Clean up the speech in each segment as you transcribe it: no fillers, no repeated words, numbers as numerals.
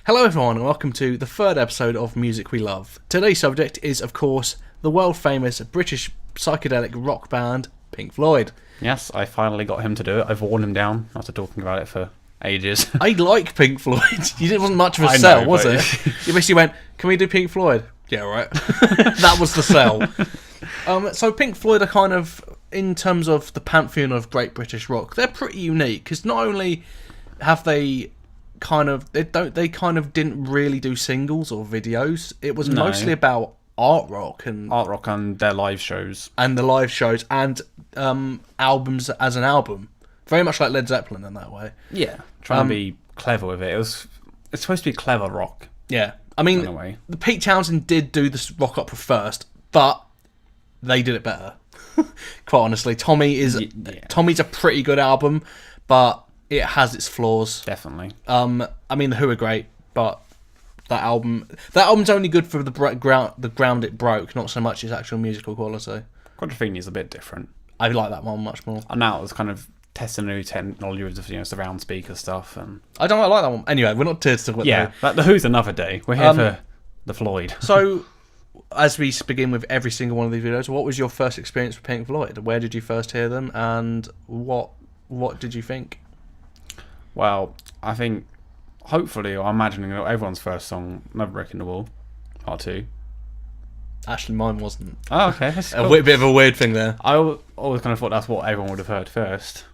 Hello everyone and welcome to the third episode of Music We Love. Today's subject is, of course, the world-famous British psychedelic rock band Pink Floyd. Yes, I finally got him to do it. I've worn him down after talking about it for ages. I like Pink Floyd. It wasn't much of a sell, was it? You basically went, can we do Pink Floyd? Yeah, right. That was the sell. So Pink Floyd are kind of, in terms of the pantheon of great British rock, they're pretty unique because not only have they they kind of didn't really do singles or videos. It was mostly about art rock and their live shows and albums as an album, very much like Led Zeppelin in that way. Yeah, trying to be clever with it. It's supposed to be clever rock. Yeah, I mean, the Pete Townsend did do this rock opera first, but they did it better. Quite honestly, Tommy's a pretty good album, but it has its flaws. Definitely. I mean, The Who are great, but that album's only good for the ground it broke, not so much its actual musical quality. Quadrophenia is a bit different. I like that one much more. And now it's kind of testing new technology with surround speaker stuff, and I don't like that one. Anyway, we're not here to talk about that. The Who's another day. We're here for the Floyd. So, as we begin with every single one of these videos, what was your first experience with Pink Floyd? Where did you first hear them, and what did you think? Well, I think, hopefully, or I'm imagining everyone's first song, Never Breaking the Wall, Part 2. Actually, mine wasn't. Oh, okay. That's cool. A bit of a weird thing there. I always kind of thought that's what everyone would have heard first.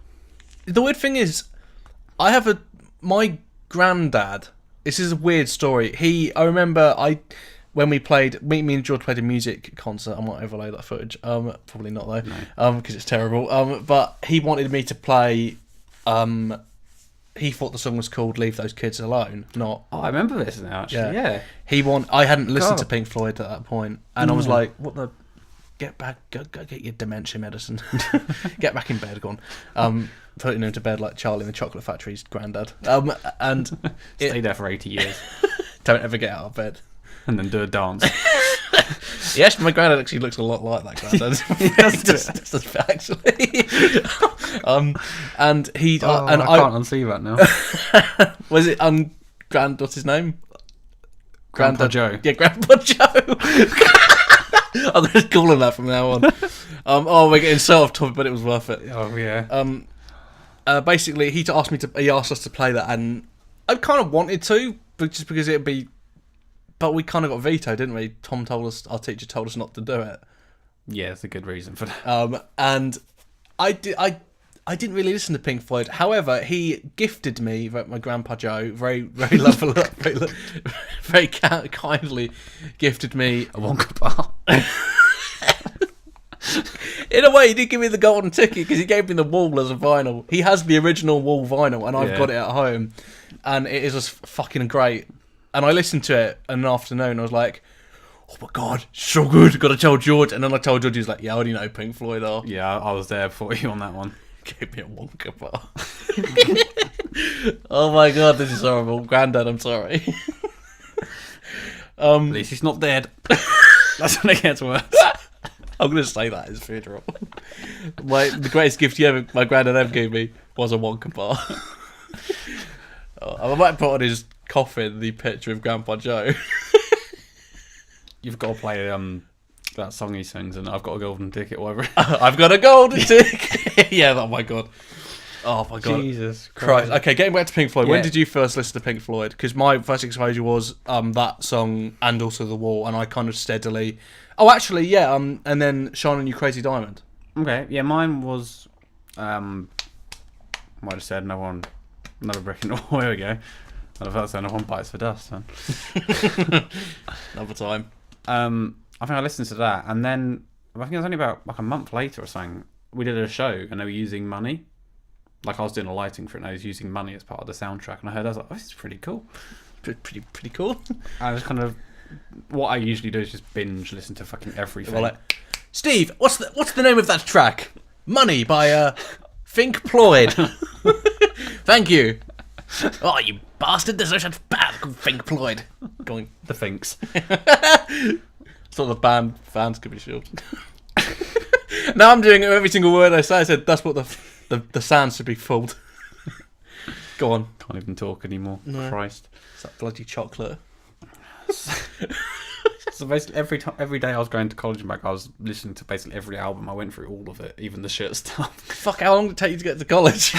The weird thing is, my granddad, this is a weird story. I remember when we played, me and George played a music concert. I might overlay that footage. Probably not though, because it's terrible. But he wanted me to play, he thought the song was called "Leave Those Kids Alone." Not. Oh, I remember this now. Actually, yeah. I hadn't listened to Pink Floyd at that point, and I was like, "What the? Get back! Go get your dementia medicine. Get back in bed, gone." Putting him to bed like Charlie in the Chocolate Factory's granddad. And stay there for 80 years. Don't ever get out of bed. And then do a dance. Yes, my granddad actually looks a lot like that granddad. Just actually. And he and I can't unsee that now. Was it what's his name? Grandpa Joe. Yeah, Grandpa Joe. I'm going to call him that from now on. We're getting so off topic, but it was worth it. Oh yeah. Basically, he asked us to play that, and I kind of wanted to, but just because it'd be. But we kind of got vetoed, didn't we? Our teacher told us not to do it. Yeah, it's a good reason for that. And I didn't really listen to Pink Floyd. However, he gifted me, my Grandpa Joe, very, very lovely, very kindly gifted me a Wonka bar. In a way, he did give me the golden ticket because he gave me the Wall as a vinyl. He has the original Wall vinyl, and I've got it at home, and it is just fucking great. And I listened to it in an afternoon. I was like, "Oh my god, so good! Got to tell George." And then I told George, he was like, "Yeah, I already know Pink Floyd are." Yeah, I was there before you on that one. Gave me a Wonka bar. Oh my god, this is horrible, Grandad. I'm sorry. At least he's not dead. That's when it gets worse. I'm gonna say that at his funeral. The greatest gift my granddad ever gave me was a Wonka bar. I might put on his coffin the picture of Grandpa Joe. You've got to play that song he sings, and I've got a golden ticket, whatever. I've got a golden ticket. Yeah, oh my god. Oh my god. Jesus Christ. Okay, getting back to Pink Floyd. Yeah. When did you first listen to Pink Floyd? Because my first exposure was that song and also The Wall, and I kind of steadily. Oh, actually, yeah. And then Shine On You Crazy Diamond. Okay, yeah, mine was. Might have said another brick in the wall. Here we go. I felt so. No one bites for dust. Son. Another time. I think I listened to that, and then I think it was only about like a month later or something. We did a show, and they were using money. Like I was doing a lighting for it, and I was using money as part of the soundtrack, and I was like, "Oh, this is pretty cool." Pretty cool. I was kind of what I usually do is just binge listen to fucking everything. Well, like, Steve, what's the name of that track? Money by Pink Floyd. Thank you. Oh, you bastard! There's no such band called Pink Floyd. Going the Finks. It's not the band fans could be sure. Now I'm doing every single word I say. I said that's what the sound should be called. Go on. Can't even talk anymore. No. Christ. It's that bloody chocolate. So basically, every day I was going to college and back, I was listening to basically every album. I went through all of it, even the shit stuff. Fuck, how long did it take you to get to college?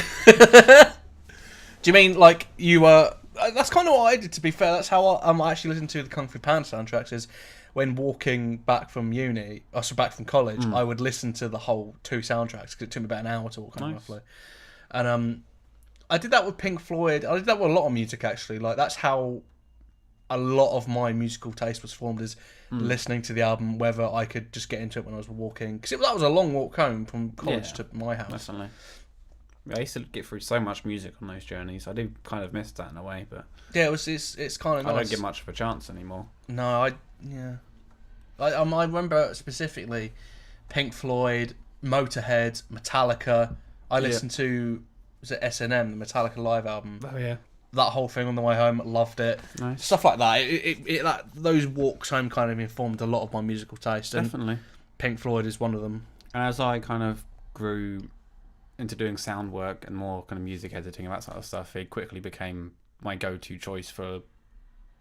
Do you mean like you were... That's kind of what I did, to be fair. That's how I actually listened to the Kung Fu Panda soundtracks, is when walking back from uni, or so back from college, I would listen to the whole 2 soundtracks, because it took me about an hour to walk, roughly. And I did that with Pink Floyd. I did that with a lot of music, actually. Like, that's how a lot of my musical taste was formed, is listening to the album, whether I could just get into it when I was walking. Because that was a long walk home from college to my house. Definitely. I used to get through so much music on those journeys. I do kind of miss that in a way, but yeah, it's kind of nice. I don't get much of a chance anymore. No, I remember specifically Pink Floyd, Motorhead, Metallica. I listened to, was it S&M, the Metallica live album? Oh yeah, that whole thing on the way home, loved it. Nice. Stuff like that. Those walks home kind of informed a lot of my musical taste. Definitely. And Pink Floyd is one of them. And as I kind of grew into doing sound work and more kind of music editing and that sort of stuff, it quickly became my go-to choice for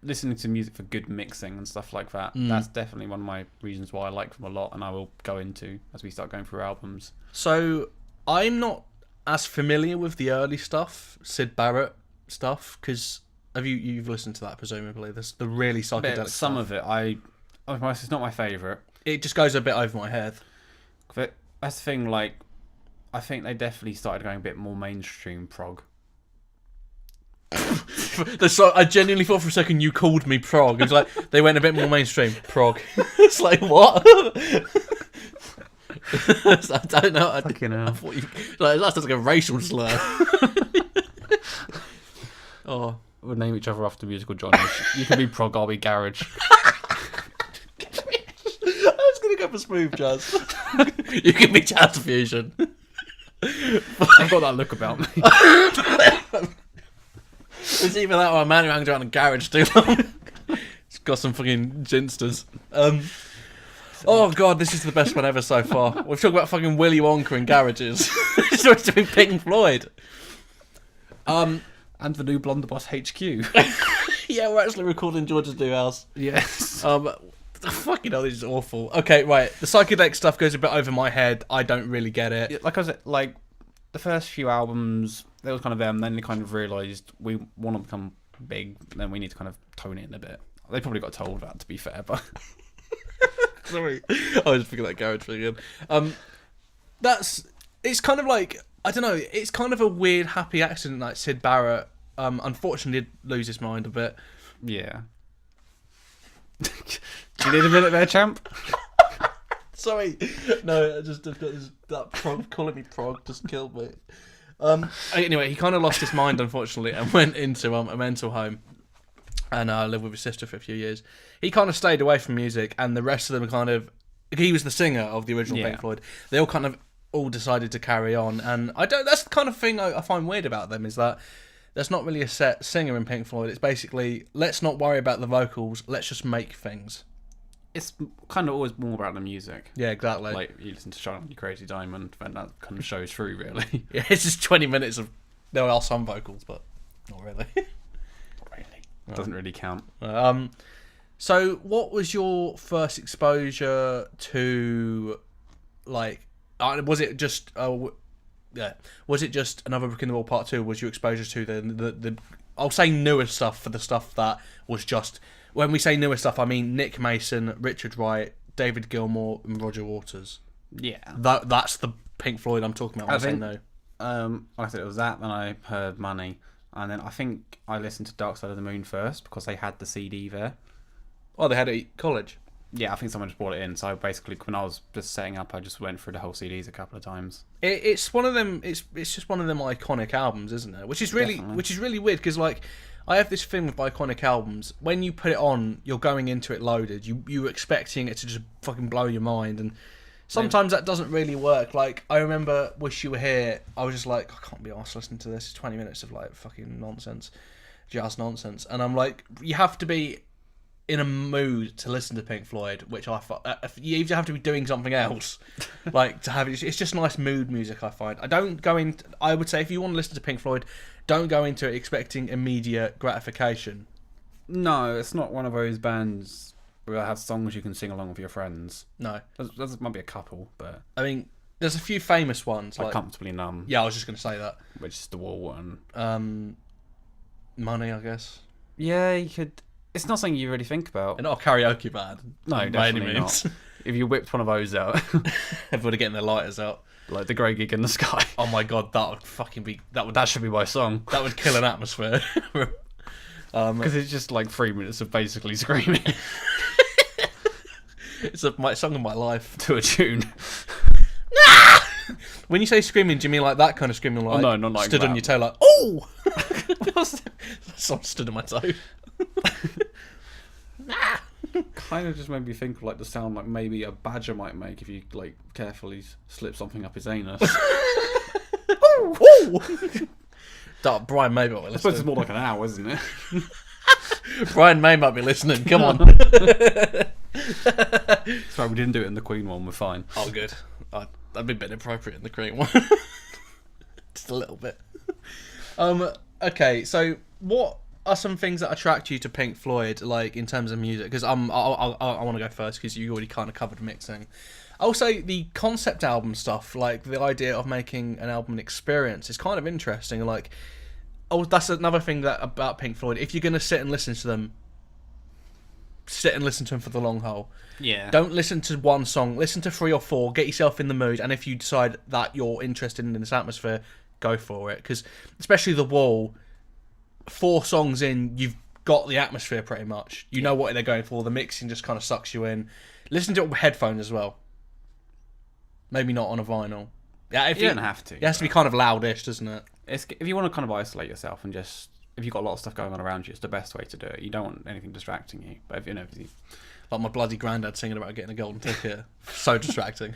listening to music for good mixing and stuff like that. That's definitely one of my reasons why I like them a lot, and I will go into as we start going through albums. So I'm not as familiar with the early stuff, Syd Barrett stuff, because you've listened to that presumably. There's the really psychedelic Some stuff. of it, it's not my favourite. It just goes a bit over my head. But that's the thing, like, I think they definitely started going a bit more mainstream prog. I genuinely thought for a second you called me prog. It's like they went a bit more mainstream. Prog. It's like, what? I don't know. Fucking hell. I thought that's like a racial slur. Oh, We'll name each other after musical genres. You can be prog, I'll be garage. I was gonna go for smooth jazz. You can be jazz fusion. I've got that look about me. It's either that or a man who hangs around in a garage too long. It's got some fucking ginsters. Oh god, this is the best one ever so far. We've talked about fucking Willy Wonka in garages. It's supposed to be Pink Floyd. And the new Blunderbuss HQ. Yeah, we're actually recording George's new house. Yes. Fucking hell, this is awful. Okay, right. The psychedelic stuff goes a bit over my head. I don't really get it. Like I said, like the first few albums, they was kind of them. Then they kind of realised we want to become big, then we need to kind of tone it in a bit. They probably got told that, to be fair, but sorry, I was just thinking that garage thing again. It's kind of like, I don't know. It's kind of a weird happy accident that Syd Barrett, unfortunately, did lose his mind a bit. yeah. Do you need a minute there, champ? Sorry, no, I've got that prog, calling me prog just killed me. Anyway, he kind of lost his mind, unfortunately, and went into a mental home and lived with his sister for a few years. He kind of stayed away from music, and the rest of them he was the singer of the original Pink Floyd. They all decided to carry on, and that's the kind of thing I find weird about them, is that there's not really a set singer in Pink Floyd. It's basically, let's not worry about the vocals, let's just make things. It's kind of always more about the music. Yeah, exactly. Like, you listen to Shine On You Crazy Diamond, and that kind of shows through, really. Yeah, it's just 20 minutes of... There are some vocals, but not really. Not really. Doesn't really count. So, what was your first exposure to, like... was it just... was it just Another Brick in the Wall Part 2? Was your exposure to the I'll say newer stuff for the stuff that was just... When we say newer stuff, I mean Nick Mason, Richard Wright, David Gilmour, and Roger Waters. Yeah. That's the Pink Floyd I'm talking about when I say no. Like I said, it was that, then I heard Money, and then I think I listened to Dark Side of the Moon first, because they had the CD there. Oh, they had it at college? Yeah, I think someone just brought it in, so basically when I was just setting up, I just went through the whole CDs a couple of times. It's one of them, it's just one of them iconic albums, isn't it? Which is really weird, because like, I have this thing with iconic albums. When you put it on, you're going into it loaded. You're expecting it to just fucking blow your mind, and sometimes that doesn't really work. Like, I remember Wish You Were Here. I was just like, I can't be arsed listening to this. It's 20 minutes of like fucking nonsense, jazz nonsense. And I'm like, you have to be in a mood to listen to Pink Floyd, which I find you either have to be doing something else, like to have it. It's just nice mood music. I find I don't go in. I would say if you want to listen to Pink Floyd, don't go into it expecting immediate gratification. No, it's not one of those bands where it has songs you can sing along with your friends. No, there might be a couple, but I mean, there's a few famous ones like Comfortably Numb. Yeah, I was just going to say that. Which is The Wall and Money, I guess. Yeah, you could. It's not something you really think about. They're not a karaoke band. No, by any definitely means. not. If you whipped one of those out, Everybody getting their lighters out. like The Grey Gig in the Sky. Oh my god, that would fucking be That should be my song. that would kill an atmosphere. Because it's just like 3 minutes of basically screaming It's my song of my life. to a tune. When you say screaming, do you mean like that kind of screaming? Like, no, not like stood that. on your toe, like oh. Someone stood on my toe. Kind of just made me think of like the sound like maybe a badger might make if you like carefully slip something up his anus. That Brian May might be I suppose it's listening. more like an owl, isn't it? Brian May might be listening. Come on. Sorry, we didn't do it in the Queen one. We're fine. Oh, good. That'd be a bit inappropriate in the Korean one. Just a little bit. Okay, so what are some things that attract you to Pink Floyd, like in terms of music? Because I want to go first because you already kind of covered mixing. I'll say the concept album stuff, like the idea of making an album an experience, is kind of interesting. Like, that's another thing that about Pink Floyd. If you're gonna sit and listen to them, sit and listen to them for the long haul. Yeah. Don't listen to one song. Listen to 3 or 4. Get yourself in the mood, and if you decide that you're interested in this atmosphere, go for it. Because especially The Wall, 4 songs in, you've got the atmosphere pretty much. You know what they're going for. The mixing just kind of sucks you in. Listen to it with headphones as well. Maybe not on a vinyl. Yeah, You don't have to. It has to be kind of loudish, doesn't it? If you want to kind of isolate yourself and just if you've got a lot of stuff going on around you, it's the best way to do it. You don't want anything distracting you. But if you know, Like my bloody granddad singing about getting a golden ticket. So distracting.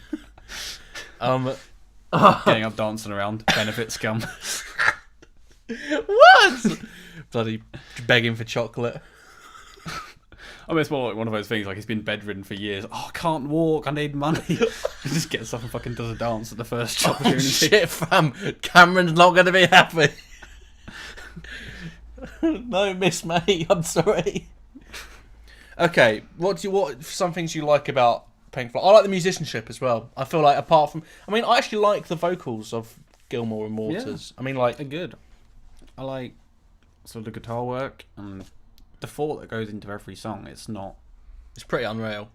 getting up, dancing around, benefit scum. What? Bloody begging for chocolate. I mean, it's more like one of those things, like he's been bedridden for years. Oh, I can't walk, I need money. He just gets up and fucking does a dance at the first opportunity. Oh, shit, fam. Cameron's not going to be happy. No, Miss May, I'm sorry. Okay, what some things you like about Pink Floyd? I like the musicianship as well. I feel like apart from... I mean, I actually like the vocals of Gilmour and Waters. Yeah. I mean, like... They're good. I like sort of the guitar work and the thought that goes into every song. It's pretty unreal.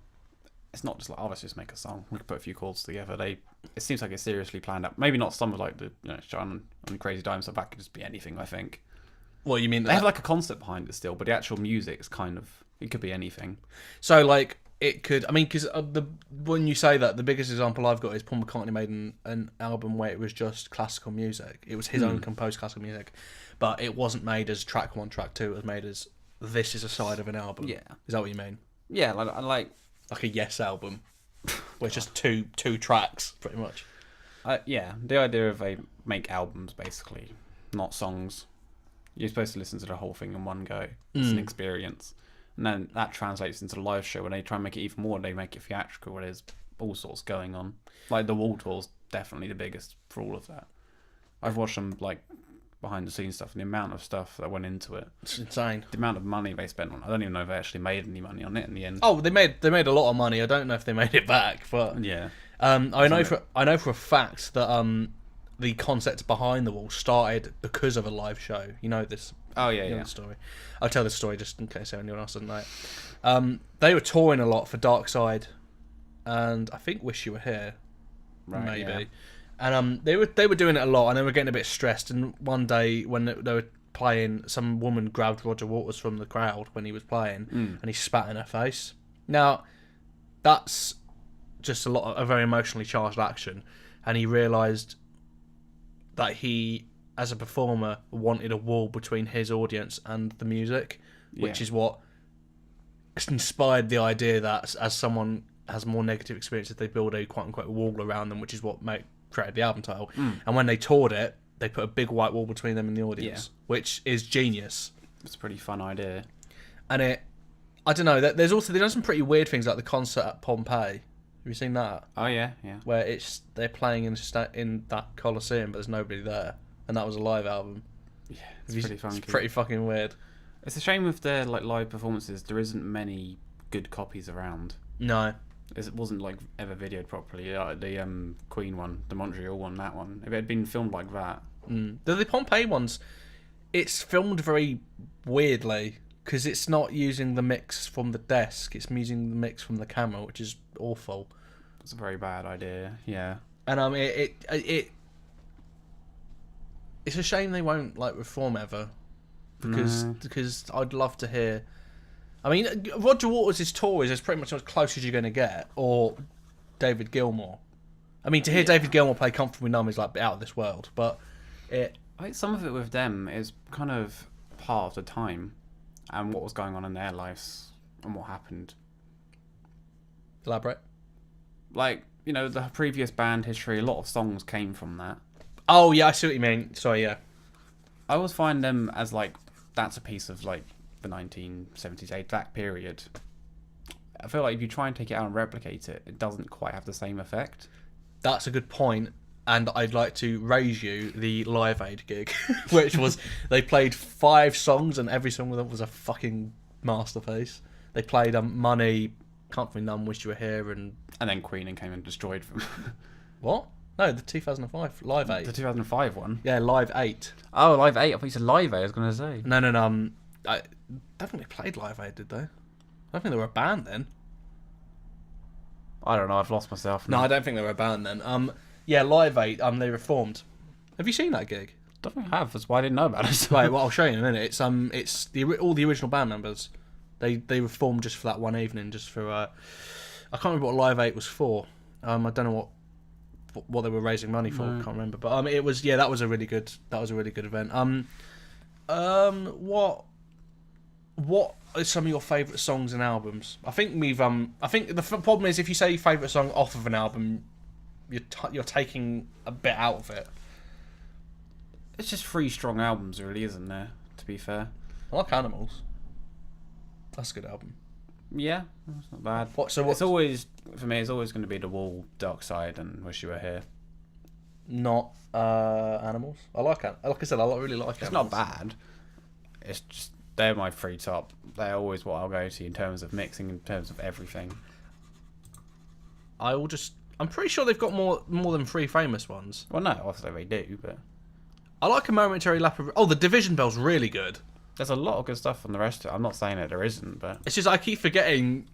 It's not just like, oh, let's just make a song. We can put a few chords together. It seems like it's seriously planned out. Maybe not some of like the Shine on Crazy Dimes stuff. That could just be anything, I think. What you mean? They have like a concept behind it still, but the actual music's kind of... It could be anything. So, like, it could... I mean, because when you say that, the biggest example I've got is Paul McCartney made an album where it was just classical music. It was his own composed classical music. But it wasn't made as track 1, track 2. It was made as, this is a side of an album. Yeah. Is that what you mean? Yeah, like Like a Yes album. Where it's just two tracks, pretty much. yeah, the idea of they make albums, basically, not songs. You're supposed to listen to the whole thing in one go. It's an experience. And then that translates into the live show. When they try and make it even more, they make it theatrical, where there's all sorts going on. Like the Wall Tour's definitely the biggest for all of that. I've watched them like behind the scenes stuff, and the amount of stuff that went into it. It's insane. The amount of money they spent on it. I don't even know if they actually made any money on it in the end. Oh, they made a lot of money. I don't know if they made it back, but Yeah. I know for a fact that the concept behind The Wall started because of a live show. You know this. Oh, yeah, You know yeah. the story. I'll tell this story just in case anyone else doesn't know it. They were touring a lot for Dark Side, and I think Wish You Were Here, Right, maybe. yeah. And they were doing it a lot, and they were getting a bit stressed. And one day when they were playing, some woman grabbed Roger Waters from the crowd when he was playing, and he spat in her face. Now, that's just a very emotionally charged action, and he realised that he, as a performer, wanted a wall between his audience and the music, which is what inspired the idea that as someone has more negative experiences, they build a quote-unquote wall around them, which is what created the album title. And when they toured it, they put a big white wall between them and the audience, which is genius. It's a pretty fun idea. And I don't know. There's done some pretty weird things like the concert at Pompeii. Have you seen that? Oh yeah. Where they're playing in that Colosseum, but there's nobody there, and that was a live album. Yeah, it's pretty funky. It's pretty fucking weird. It's a shame with their like live performances. There isn't many good copies around. No, it wasn't like ever videoed properly. The Queen one, the Montreal one, that one. If it had been filmed like that, the Pompeii ones, it's filmed very weirdly because it's not using the mix from the desk. It's using the mix from the camera, which is awful. It's a very bad idea. Yeah, and it's a shame they won't like reform ever, because I'd love to hear. I mean, Roger Waters' tour is pretty much as close as you're going to get, or David Gilmour. I mean, to hear David Gilmour play "Comfortably Numb" is like out of this world. But I think some of it with them is kind of part of the time and what was going on in their lives and what happened. Elaborate. Like, the previous band history, a lot of songs came from that. Oh, yeah, I see what you mean. Sorry, yeah. I always find them as, like, that's a piece of, like, the 1970s, that period. I feel like if you try and take it out and replicate it, it doesn't quite have the same effect. That's a good point, and I'd like to raise you the Live Aid gig, which was, they played 5 songs, and every song of them was a fucking masterpiece. They played Money, Comfortably Numb, Wish You Were Here, and then Queen came and destroyed them. What? No, the 2005 Live 8. The 2005 one? Yeah, Live 8. Oh, Live 8. I thought you said Live 8, I was going to say. No. I don't think they played Live 8, did they? I don't think they were a band then. I don't know, I've lost myself now. No, I don't think they were a band then. Yeah, Live 8, they reformed. Have you seen that gig? I don't think I have, that's why I didn't know about it. Right, well, I'll show you in a minute. It's all the original band members. They reformed just for that one evening, just for... I can't remember what Live 8 was for. I don't know what they were raising money for. I can't remember, but it was that was a really good event. What are some of your favourite songs and albums? I think the problem is if you say your favourite song off of an album, you're taking a bit out of it. It's just 3 strong albums, really, isn't there? To be fair, I like Animals. That's a good album. Yeah, that's not bad. It's always, for me, it's always going to be The Wall, Dark Side, and Wish You Were Here. Not Animals. I like I said, I really like It's Animals. not bad. It's just, they're my 3 top. They're always what I'll go to in terms of mixing, in terms of everything. I'm pretty sure they've got more than 3 famous ones. Well, no, obviously they do, but... I like A Momentary Lap of... Oh, the Division Bell's really good. There's a lot of good stuff on the rest of it. I'm not saying that there isn't, but... It's just I keep forgetting...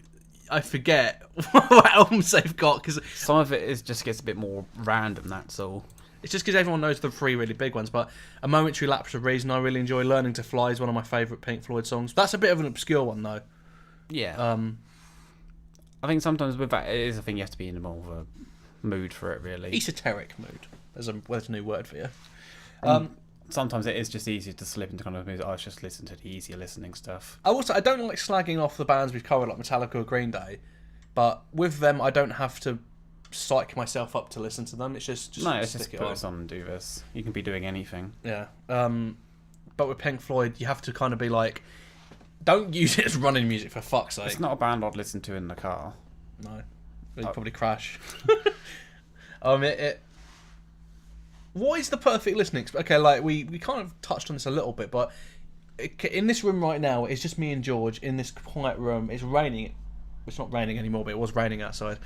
I forget what albums they've got, because... Some of it just gets a bit more random, that's all. It's just because everyone knows the 3 really big ones, but A Momentary Lapse of Reason I really enjoy. Learning to Fly is one of my favourite Pink Floyd songs. That's a bit of an obscure one, though. Yeah. I think sometimes with that, it is a thing you have to be in more of a mood for it, really. Esoteric mood. There's a new word for you. Sometimes it is just easier to slip into kind of music. I just listen to the easier listening stuff. I don't like slagging off the bands we've covered, like Metallica or Green Day, but with them, I don't have to psych myself up to listen to them. It's just no, it's stick just it put on. this on and do this. You can be doing anything. Yeah. But with Pink Floyd, you have to kind of be like, don't use it as running music for fuck's sake. It's not a band I'd listen to in the car. No, you'd probably crash. What is the perfect listening experience? Okay, like we kind of touched on this a little bit, but in this room right now, it's just me and George in this quiet room. It's raining. It's not raining anymore, but it was raining outside.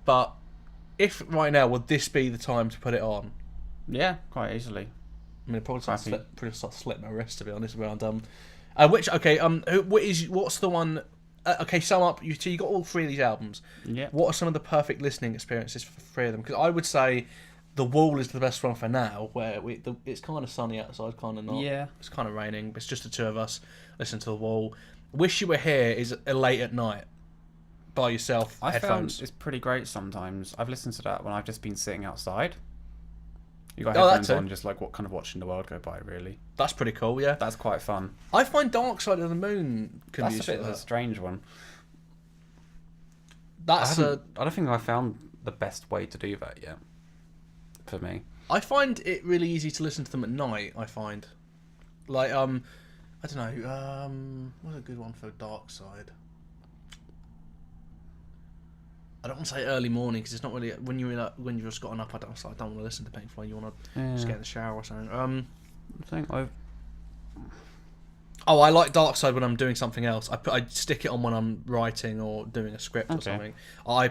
But if right now, would this be the time to put it on? Yeah, quite easily. I mean, it'd probably start to slip my wrist, to be honest, when I'm done. What's the one... okay, sum up. You got all 3 of these albums. Yeah. What are some of the perfect listening experiences for 3 of them? Because I would say The Wall is the best one for now, where it's kind of sunny outside, kind of not. Yeah. It's kind of raining, but it's just the 2 of us listening to The Wall. Wish You Were Here is late at night by yourself, I headphones. found it's pretty great sometimes. I've listened to that when I've just been sitting outside. You got Oh, headphones that's it. on, just like watching the world go by, really. That's pretty cool, yeah. That's quite fun. I find Dark Side of the Moon can be That's a bit useful of for a that. strange one. That's I don't think I found the best way to do that yet. For me, I find it really easy to listen to them at night. I find, like, I don't know, what's a good one for Dark Side? I don't want to say early morning because it's not really when you've just gotten up. I don't want to listen to Pink Floyd. You want to just get in the shower or something. I think I like Dark Side when I'm doing something else. I stick it on when I'm writing or doing a script or something. I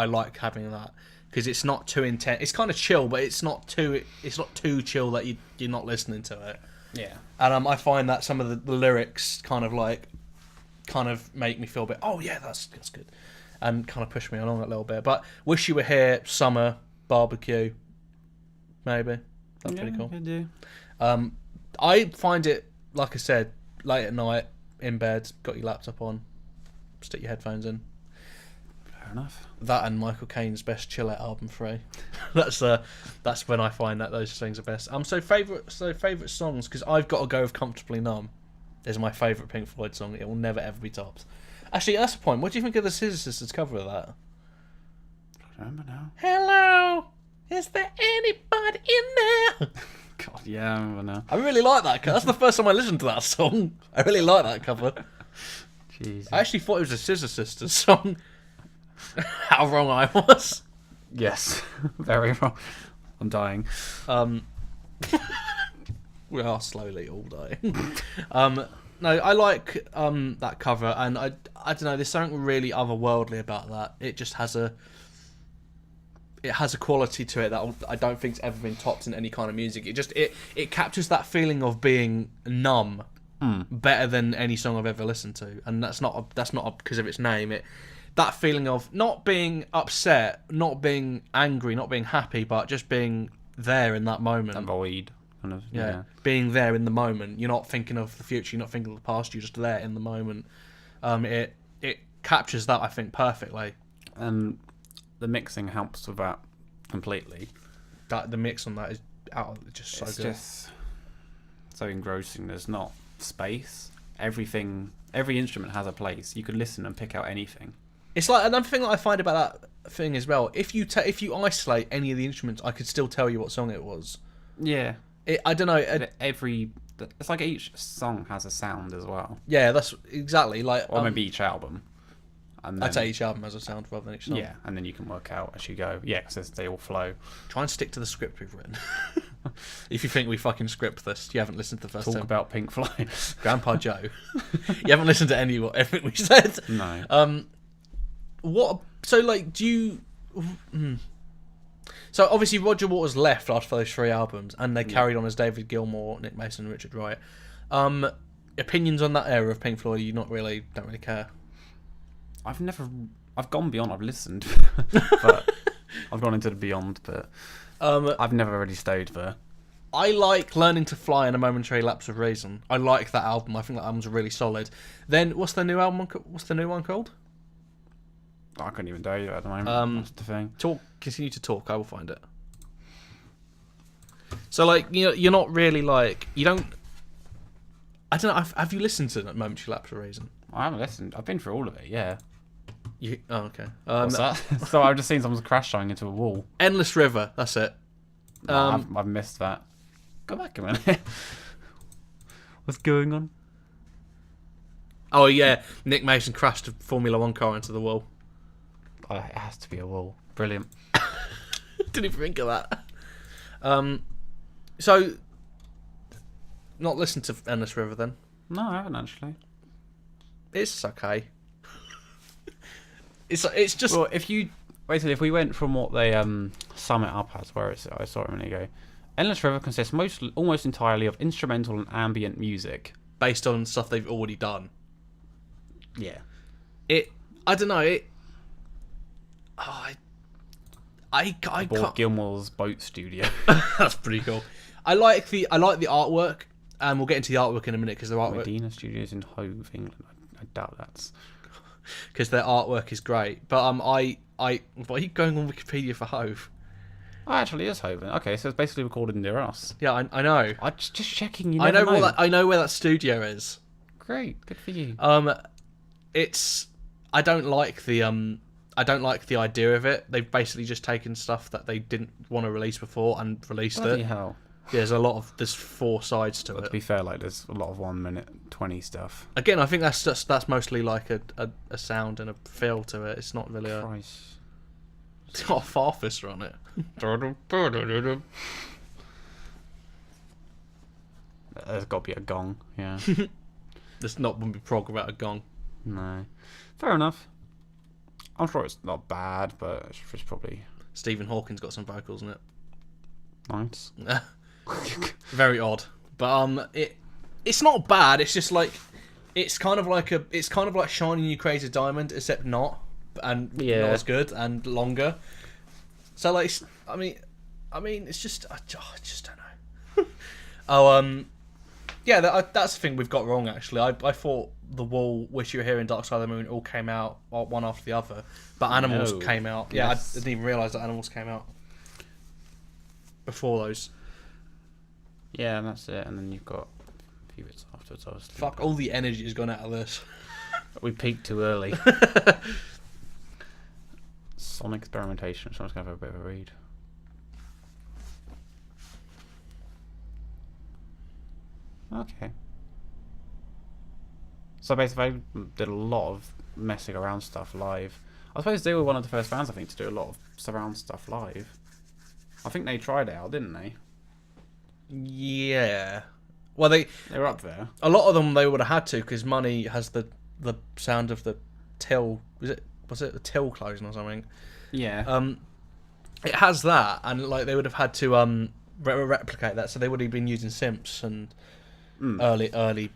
like having that because it's not too intense. It's kind of chill, but it's not too chill that you're not listening to it. Yeah. And I find that some of the lyrics kind of make me feel a bit, oh yeah, that's good, and kind of push me along a little bit. But Wish You Were Here, Summer, Barbecue, maybe that's pretty cool. I do. I find it, like I said, late at night in bed, got your laptop on, stick your headphones in. Fair enough. That and Michael Caine's best chill out album 3. That's when I find that those things are best. So favourite songs, because I've got to go with Comfortably Numb. Is my favourite Pink Floyd song. It will never ever be topped. Actually, that's the point. What do you think of the Scissor Sisters cover of that? I don't remember now. Hello, is there anybody in there? God, yeah, I remember now. I really like that. That's the first time I listened to that song. I really like that cover. Jesus. I actually thought it was a Scissor Sisters song. How wrong I was. Yes, very wrong. I'm dying. We are slowly all dying. No, I like that cover, and I don't know. There's something really otherworldly about that. It just has a quality to it that I don't think's ever been topped in any kind of music. It captures that feeling of being numb better than any song I've ever listened to, and that's not because of its name. That feeling of not being upset, not being angry, not being happy, but just being there in that moment. That void, kind of. Yeah. Being there in the moment. You're not thinking of the future. You're not thinking of the past. You're just there in the moment. It captures that, I think, perfectly. And the mixing helps with that completely. The mix on that is just so it's good. Just so engrossing. There's not space. Every instrument has a place. You could listen and pick out anything. It's like another thing that I find about that thing as well. If you isolate any of the instruments, I could still tell you what song it was. Yeah. I don't know. It's like each song has a sound as well. Yeah, that's exactly like. Or maybe each album. And then, I'd say each album has a sound rather than each song. Yeah, and then you can work out as you go. Yeah, because they all flow. Try and stick to the script we've written. If you think we fucking script this, you haven't listened to the first Talk 10. about Pink Floyd. Grandpa Joe. You haven't listened to everything we said. No. What? So like, do you? So obviously Roger Waters left after those 3 albums, and they carried on as David Gilmour, Nick Mason, and Richard Wright. Opinions on that era of Pink Floyd? You don't really care. I've gone beyond. I've listened, but I've gone into the beyond. But I've never really stayed there. I like Learning to Fly and A Momentary Lapse of Reason. I like that album. I think that album's really solid. Then what's the new album? What's the new one called? I couldn't even tell you at the moment. That's the thing. Continue to talk. I will find it. So like, you're not really like, you don't. I don't know. Have you listened to that Momentary Lapse of Reason? I haven't listened. I've been through all of it. Yeah. Okay. What's that? So I've just seen someone's crash showing into a wall. Endless River. That's it. No, I've missed that. Go back a minute. What's going on? Oh yeah, Nick Mason crashed a Formula 1 car into the wall. Oh, it has to be a wall. Brilliant. Didn't even think of that. So, not listen to Endless River then? No, I haven't actually. It's okay. It's just. Well, if we went from what they sum it up as, where I saw it a minute ago, Endless River consists almost entirely of instrumental and ambient music based on stuff they've already done. Yeah. I don't know. I can't. Gilmour's boat studio. That's pretty cool. I like the artwork, and we'll get into the artwork in a minute because the artwork. Medina Studios in Hove, England. I doubt that's because their artwork is great. But why are you going on Wikipedia for Hove? Oh, actually, it's Hove. Okay, so it's basically recorded near us. Yeah, I know. I'm just checking. I know where that studio is. Great, good for you. I don't like the idea of it. They've basically just taken stuff that they didn't want to release before and released Bloody it. hell. There's 4 sides to it. To be fair, like there's a lot of 1 minute 20 stuff. Again, I think that's mostly like a sound and a feel to it. It's not really it's got a farfister on it. There's got to be a gong, yeah. There's not going to be prog without a gong. No. Fair enough. I'm sure it's not bad, but it's probably... Stephen Hawking's got some vocals in it. Nice. Very odd. But it's not bad, it's just like... It's kind of like Shining You Crazy Diamond, except not. And not as good, and longer. So, like, I mean, it's just... I just don't know. Yeah, that's the thing we've got wrong, actually. I thought The Wall, Wish You Were Here, and Dark Side of the Moon all came out one after the other. But Animals came out. Yeah, yes. I didn't even realise that Animals came out before those. Yeah, and that's it. And then you've got a few bits afterwards. Fuck, all the energy has gone out of this. We peaked too early. Sonic Experimentation. So I'm just going to have a bit of a read. Okay. So basically, they did a lot of messing around stuff live. I suppose they were one of the first bands, I think, to do a lot of surround stuff live. I think they tried it out, didn't they? Yeah. Well, they were up there. A lot of them they would have had to, because Money has the sound of the till. Was it the till closing or something? Yeah. It has that, and like they would have had to replicate that, so they would have been using synths and early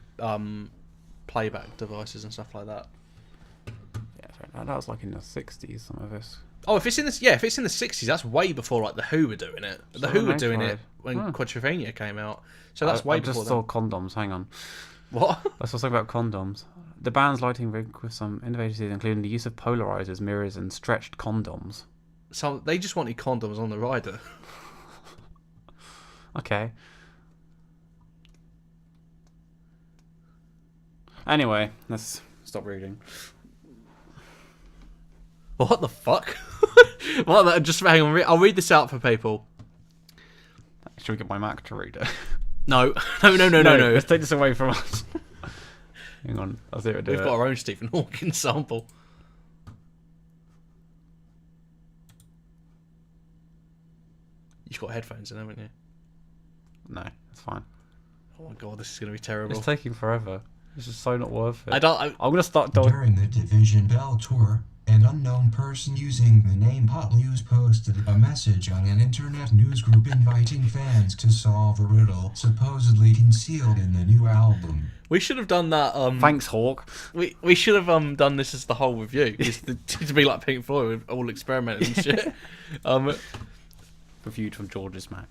playback devices and stuff like that. Yeah, that was like in the 60s. Some of this. Oh, if it's in the 60s, that's way before like the Who were doing it. The Who were doing it when Quadrophenia came out, so that's way before. I just saw condoms. Hang on. What? I saw something about condoms. The band's lighting rig with some innovations, including the use of polarizers, mirrors, and stretched condoms. So they just wanted condoms on the rider. Okay. Anyway, let's stop reading. What the fuck? What? Just hang on. I'll read this out for people. Should we get my Mac to read it? No. Let's take this away from us. Hang on, I'll see what I do. We've got our own Stephen Hawking sample. You've got headphones in, haven't you? No, it's fine. Oh my god, this is going to be terrible. It's taking forever. It's just so not worth it. I'm going to start... During the Division Bell tour, an unknown person using the name Potloose posted a message on an internet newsgroup inviting fans to solve a riddle supposedly concealed in the new album. We should have done that. Thanks, Hawk. We should have done this as the whole review. To be like Pink Floyd with all experimenting and shit. Reviewed from George's Mac.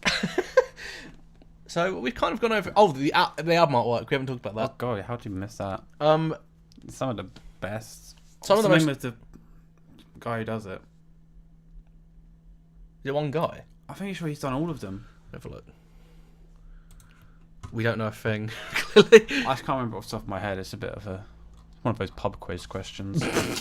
So we've kind of gone over. Oh, the album artwork. We haven't talked about that. Oh god, how did you miss that? Some of the best. Some of the most. Name of the guy who does it. Is it one guy? I'm pretty sure he's done all of them. Have a look. We don't know a thing. Clearly, I can't remember off the top of my head. It's a bit of one of those pub quiz questions. I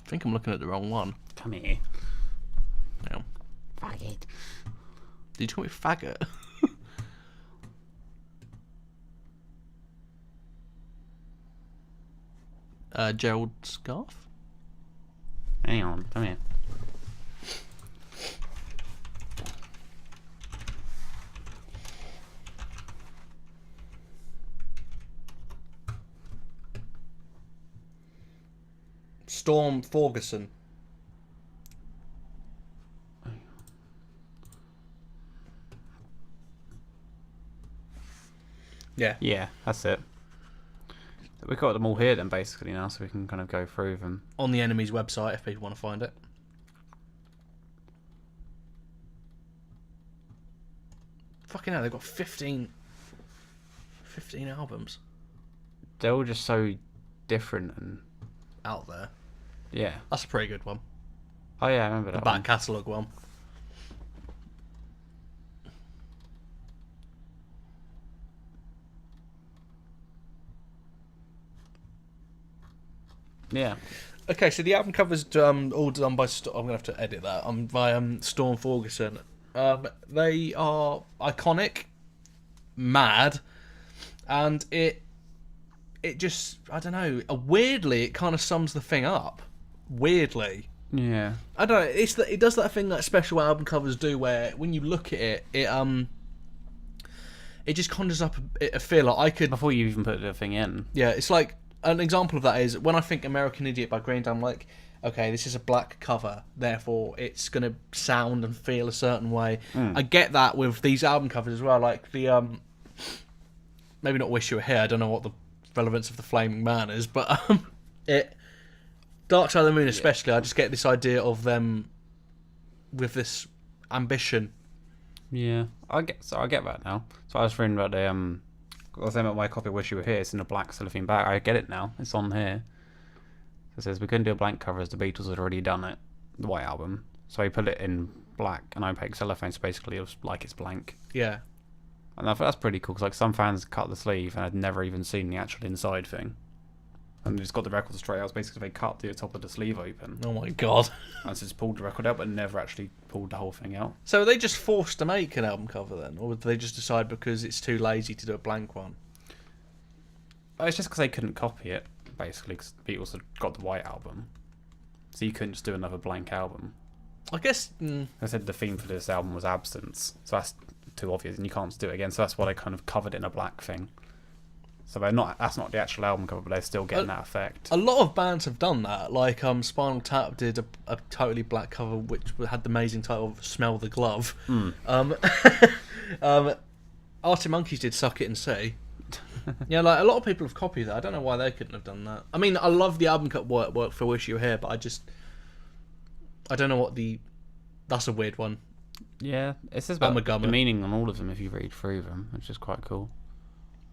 think I'm looking at the wrong one. Come here. Yeah. Faggot. Did you call me faggot? Gerald Scarf? Hang on, come here. Storm Ferguson. Yeah. Yeah, that's it. We've got them all here then, basically, now, so we can kind of go through them. On the Enemy's website, if people want to find it. Fucking hell, they've got 15 albums. They're all just so different and... out there. Yeah. That's a pretty good one. Oh yeah, I remember that The back catalogue one. Yeah. Okay, so the album covers all done by. I'm gonna have to edit that. By Storm Ferguson. They are iconic, mad, and it just, I don't know. Weirdly, it kind of sums the thing up. Weirdly. Yeah. I don't know. It does that thing that special album covers do, where when you look at it, it just conjures up a feel like I could. Before you even put the thing in. Yeah, it's like an example of that is when I think American Idiot by Green Day, I'm like, okay, this is a black cover, therefore it's gonna sound and feel a certain way. I get that with these album covers as well, like the maybe not Wish You Were Here. I don't know what the relevance of the Flaming Man is, but Dark Side of the Moon especially, I just get this idea of them with this ambition. Yeah, I get that now. So I was reading about the I was saying about my copy of Wish You Were Here. It's in a black cellophane bag. I get it now. It's on here. So it says we couldn't do a blank cover as the Beatles had already done it, the White Album. So he put it in black and opaque cellophane. So basically, it was like it's blank. Yeah. And I thought that's pretty cool because like some fans cut the sleeve and had never even seen the actual inside thing. And just got the record straight out. Basically, they cut the top of the sleeve open. Oh my god. And just pulled the record out, but never actually pulled the whole thing out. So are they just forced to make an album cover then? Or did they just decide because it's too lazy to do a blank one? It's just because they couldn't copy it, basically, because the Beatles had got the White Album. So you couldn't just do another blank album. I guess... I said the theme for this album was absence. So that's too obvious, and you can't just do it again. So that's why they kind of covered it in a black thing. So that's not the actual album cover, but they're still getting that effect. A lot of bands have done that. Like Spinal Tap did a totally black cover, which had the amazing title of "Smell the Glove." Arctic Monkeys did "Suck It and See." Yeah, like a lot of people have copied that. I don't know why they couldn't have done that. I mean, I love the album cut work for "Wish You Were Here," but I don't know what that's a weird one. Yeah, it says about the meaning on all of them if you read through them, which is quite cool.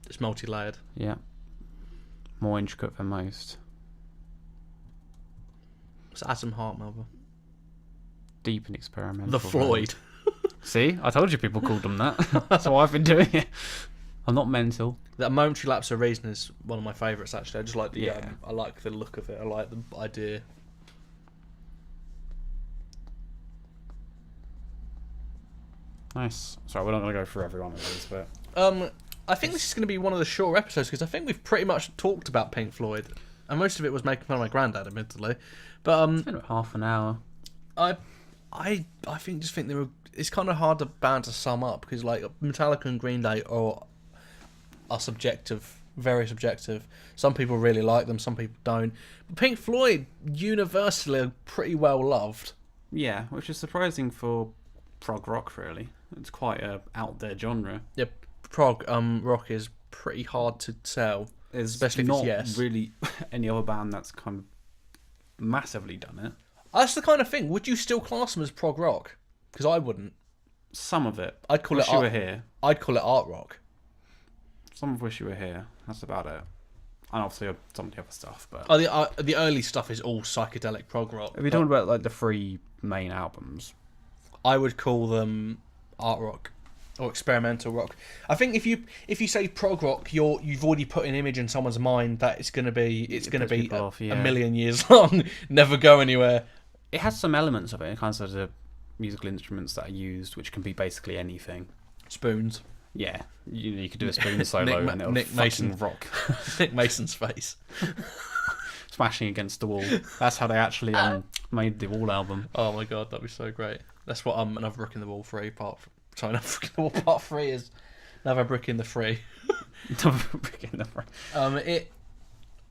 It's multi-layered. Yeah. More intricate than most. It's Atom Heart, Melba. Deep and experimental. The Floyd. See? I told you people called them that. That's why I've been doing it. I'm not mental. That Momentary Lapse of Reason is one of my favourites, actually. I just like I like the look of it. I like the idea. Nice. Sorry, we're not going to go through every one of these, but... I think this is going to be one of the shorter episodes because I think we've pretty much talked about Pink Floyd, and most of it was making fun of my granddad, admittedly. But it's been about half an hour. I think it's kind of hard to band to sum up because like Metallica and Green Day are subjective, very subjective. Some people really like them, some people don't. But Pink Floyd universally are pretty well loved. Yeah, which is surprising for prog rock. Really, it's quite a out there genre. Yep. Prog rock is pretty hard to sell, especially if it's Yes. Really any other band that's kind of massively done it. That's the kind of thing. Would you still class them as prog rock? Because I wouldn't. Some of it. I'd call Wish it You Were Here. I'd call it art rock. Some of Wish You Were Here. That's about it. And obviously some of the other stuff. But the early stuff is all psychedelic prog rock. If you're talking about like the three main albums, I would call them art rock. Or experimental rock. I think if you say prog rock, you've already put an image in someone's mind that it's gonna be a million years long, never go anywhere. It has some elements of it. It kind of the musical instruments that are used, which can be basically anything. Spoons. Yeah, you could do a spoon solo and it'll Nick Mason rock. Nick Mason's face. Smashing against the wall. That's how they actually made the Wall album. Oh my god, that'd be so great. That's what Another Brick in the Wall 3 part. Sorry, Another Brick in the Wall part 3 is Another Brick in the 3. Another Brick in the 3.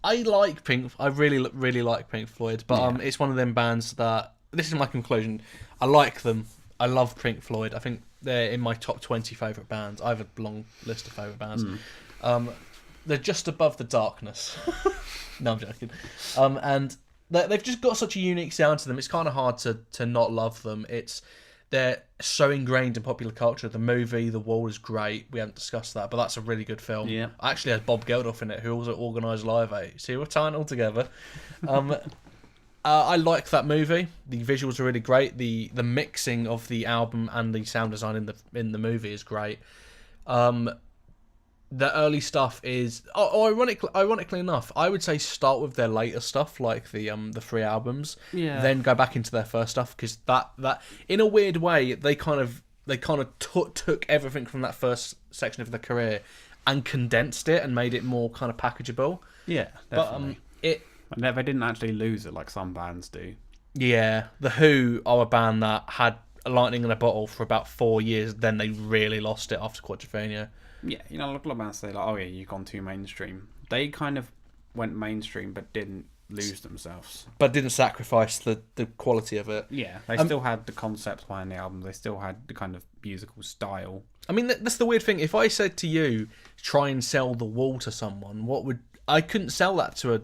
I like Pink. I really like Pink Floyd, but it's one of them bands that. This is my conclusion. I like them. I love Pink Floyd. I think they're in my top 20 favourite bands. I have a long list of favourite bands. They're just above the Darkness. No, I'm joking. And they've just got such a unique sound to them. It's kind of hard to not love them. They're so ingrained in popular culture. The movie The Wall is great. We haven't discussed that, but that's a really good film. Yeah. Actually has Bob Geldof in it, who also organised Live 8. See, we're tying it all together. I like that movie. The visuals are really great. The mixing of the album and the sound design in the movie is great. the early stuff is ironically enough, I would say start with their later stuff, like the 3 albums, then go back into their first stuff, because that in a weird way they kind of took everything from that first section of their career and condensed it and made it more kind of packageable. Yeah, definitely. But they didn't actually lose it like some bands do. Yeah, The Who are a band that had lightning in a bottle for about 4 years, then they really lost it after Quadrophenia. Yeah, a lot of bands say like, oh yeah, you've gone too mainstream. They kind of went mainstream but didn't lose themselves. But didn't sacrifice the quality of it. Yeah, they still had the concept behind the album. They still had the kind of musical style. I mean, that's the weird thing. If I said to you, try and sell The Wall to someone, I couldn't sell that to a...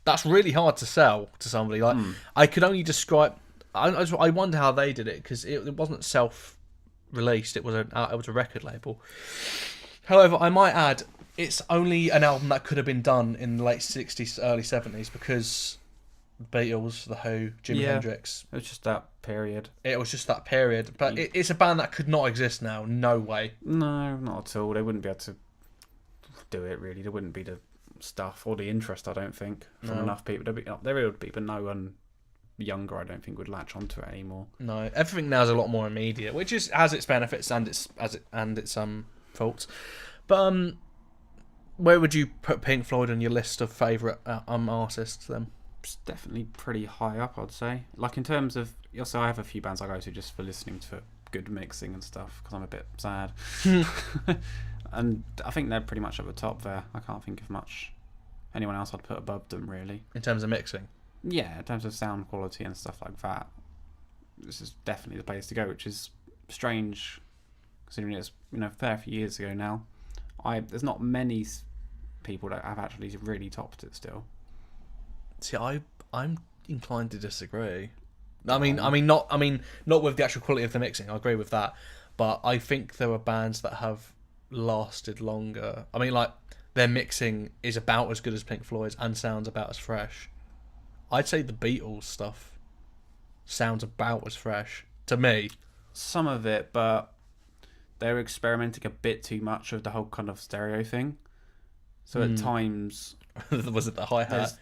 That's really hard to sell to somebody. Like, I could only describe... I wonder how they did it, because it wasn't self-released. It was a record label. However, I might add, it's only an album that could have been done in the late 60s, early 70s, because the Beatles, The Who, Jimi Hendrix... It was just that period. It was just that period. But it's a band that could not exist now. No way. No, not at all. They wouldn't be able to do it, really. There wouldn't be the stuff or the interest, I don't think, from enough people. There would be, but no one younger, I don't think, would latch onto it anymore. No, everything now is a lot more immediate, which has its benefits and its faults. But where would you put Pink Floyd on your list of favourite artists then? It's definitely pretty high up, I'd say. Like, in terms of... Also, I have a few bands I go to just for listening to good mixing and stuff, because I'm a bit sad. And I think they're pretty much at the top there. I can't think of much anyone else I'd put above them, really. In terms of mixing? Yeah, in terms of sound quality and stuff like that. This is definitely the place to go, which is strange, considering it's a fair few years ago now. There's not many people that have actually really topped it still. See, I'm inclined to disagree. I mean, not with the actual quality of the mixing. I agree with that, but I think there are bands that have lasted longer. I mean, like, their mixing is about as good as Pink Floyd's and sounds about as fresh. I'd say the Beatles stuff sounds about as fresh to me. Some of it, but they're experimenting a bit too much with the whole kind of stereo thing. So at times... Was it the hi-hat?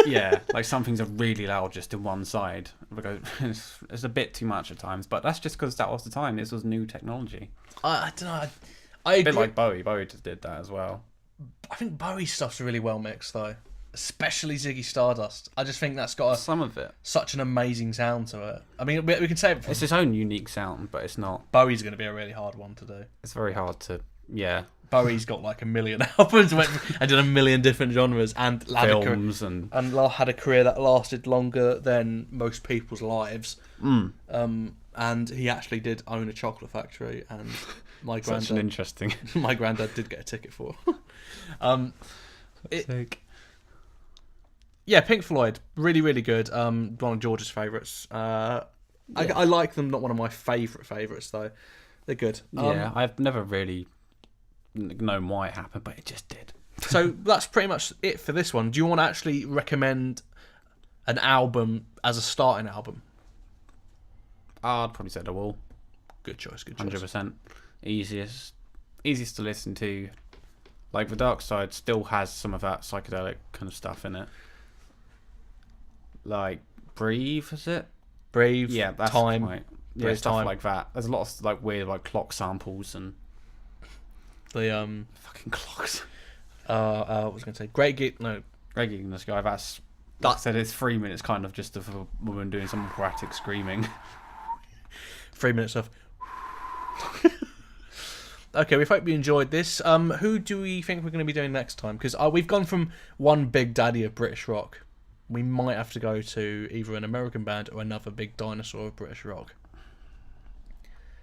Yeah, like some things are really loud just in one side. It's a bit too much at times, but that's just because that was the time. This was new technology. I don't know. A bit like Bowie. Bowie just did that as well. I think Bowie's stuff's really well mixed, though. Especially Ziggy Stardust. I just think that's got some of it. Such an amazing sound to it. I mean, we can say it's its own unique sound, but it's not. Bowie's going to be a really hard one to do. It's very hard to, yeah. Bowie's got like 1 million albums and did 1 million different genres and films and had a career that lasted longer than most people's lives. And he actually did own a chocolate factory, and my granddad. Such an interesting. My granddad did get a ticket for. Yeah, Pink Floyd, really, really good. One of George's favourites. I like them. Not one of my favourites though. They're good. Yeah, I've never really known why it happened, but it just did. So that's pretty much it for this one. Do you want to actually recommend an album as a starting album? I'd probably say The Wall. Good choice. 100%. Easiest to listen to. Like, The Dark Side still has some of that psychedelic kind of stuff in it. Like Breathe, is it? Breathe. Yeah, that's Time. Right. Yeah, stuff like that. There's a lot of like weird like clock samples and the fucking clocks. What was I going to say? Great Gig in the Sky. That's like I said, it's 3 minutes kind of just of a woman doing some operatic screaming. 3 minutes of. Okay, we hope you enjoyed this. Who do we think we're going to be doing next time? Because we've gone from one big daddy of British rock. We might have to go to either an American band or another big dinosaur of British rock.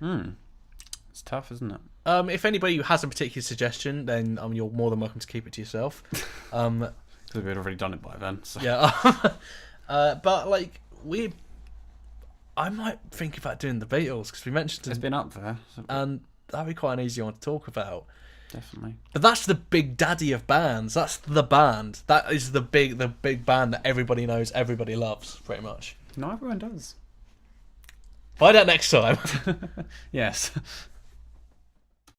It's tough, isn't it? If anybody has a particular suggestion, then you're more than welcome to keep it to yourself. Because we'd already done it by then. So. Yeah. But like I might think about doing the Beatles because we mentioned it's been up there, and that'd be quite an easy one to talk about. Definitely. But that's the big daddy of bands. That's the band. That is the big band that everybody knows, everybody loves, pretty much. Not everyone does. Find out next time. Yes.